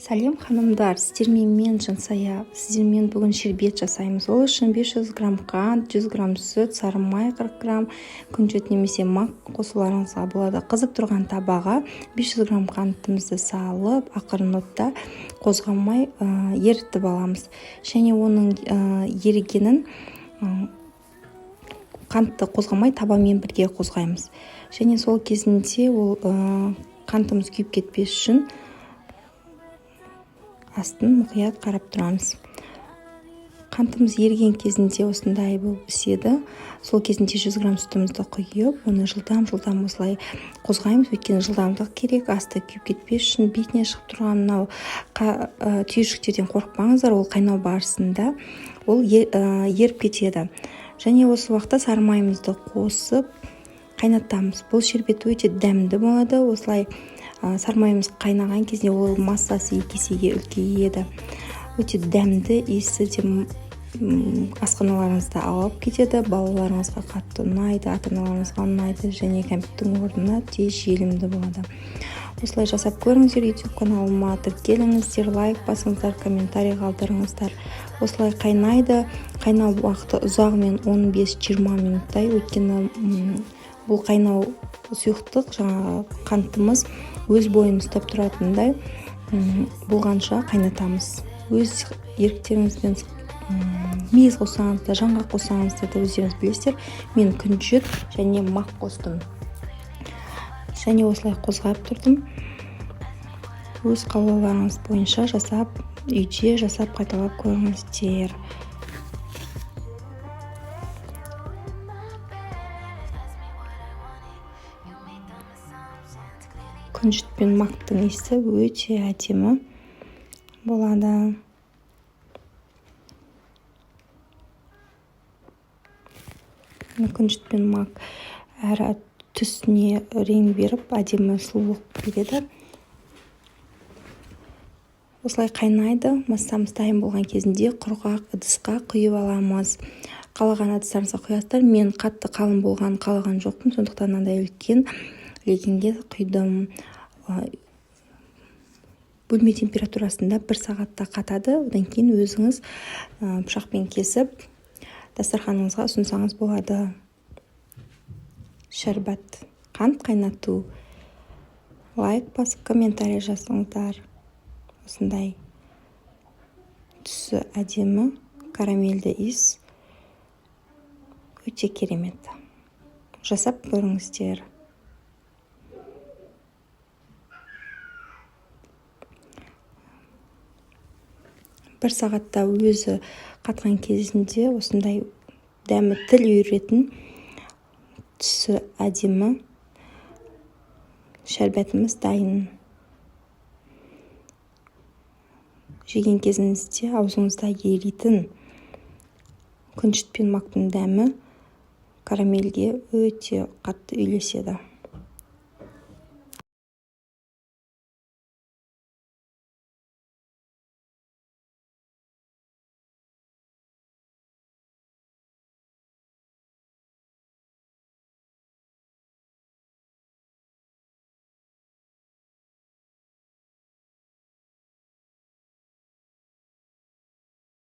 Сәлем ханымдар, сіздермен мен Жансая. Сіздермен бүгін шербет жасаймыз. Ол үшін 500 грамм қант, 100 грамм сүт, сары май 40 грамм, күнжет немесе мак қосуларыңызға болады. Қызып тұрған табаға 500 грамм қантымызды салып, ақырын отта қозғамай ерітіп аламыз. Және оның ерігенін қантты қозғамай табамен бірге қозғаймыз. Және сол кезінде ол қантымыз күйіп кетпес үшін астын мұқият қарап тұрамыз. Қантымыз еріген кезінде осындай болып піседі. Сол кезінде 100 грамм сүтімізді құйып, оны жылдам осылай қозғаймыз. Өйткені жылдамдық керек, асты күйіп кетпес үшін. Бетіне шығып тұрған мынау түйіршіктерден қорықпаңыздар, ол қайнау барысында ол еріп кетеді. Және осы уақытта сары майымызды қосып қайнатамыз. Бұл шербет өте дәмді болады. Осылай сары майымыз қайнаған кезде ол массасы 2 есеге үлкейеді. Өте дәмді, иісі де асханаларыңызда алып кетеді. Балаларыңызға қатты ұнайды, ата-аналарыңызға ұнайды және кәмпиттің орнына тез желімді болады. Осылай жасап көріңіздер. YouTube каналыма тіркеліңіздер, лайк басыңыздар, комментарий қалдырыңыздар. Осылай қайнайды. Қайнау уақыты ұзағымен 15-20 минуттай. Өйткені бұл қайнау сұйықтық жаңағы қантымыз өз бойын ұстап тұратындай болғанша қайнатамыз. Өз еріктеріңізбен мейіз қоссаңыз да, жаңғақ қоссаңыз да өздеріңіз білесіздер. Мен күнжет және мак қостым. Және осылай қозғап тұрдым. Өз қалауларыңыз бойынша үйде жасап қайталап көріңіздер. Күнжет пен мактың иісі өте әдемі болады. Күнжет пен мак әрі түсіне рең беріп, әдемі сұлулық береді. Осылай қайнайды. Массамыз дайын болған кезінде құрғақ ыдысқа құйып аламыз. Қалаған ыдыстарыңызға құясыздар. Мен қатты қалың қалаған жоқпын, сондықтан мынандай үлкен легенге құйдым. Бөлме температурасында 1 сағатта қатады. Одан кейін өзіңіз пышақпен кесіп дастарханыңызға ұсынсаңыз болады. Шәрбат, қант қайнату. Лайк басып, комментарий жазыңыздар. Осындай түсі әдемі, карамельді иіс өте керемет. Жасап көріңіздер. Бір сағатта өзі қатқан кезінде осындай дәмі тіл үйіретін түсі әдемі шәрбәтіміз дайын. Жеген кезіңізде аузыңызда еритін күнжет пен мактың дәмі карамельге өте қатты үйлеседі.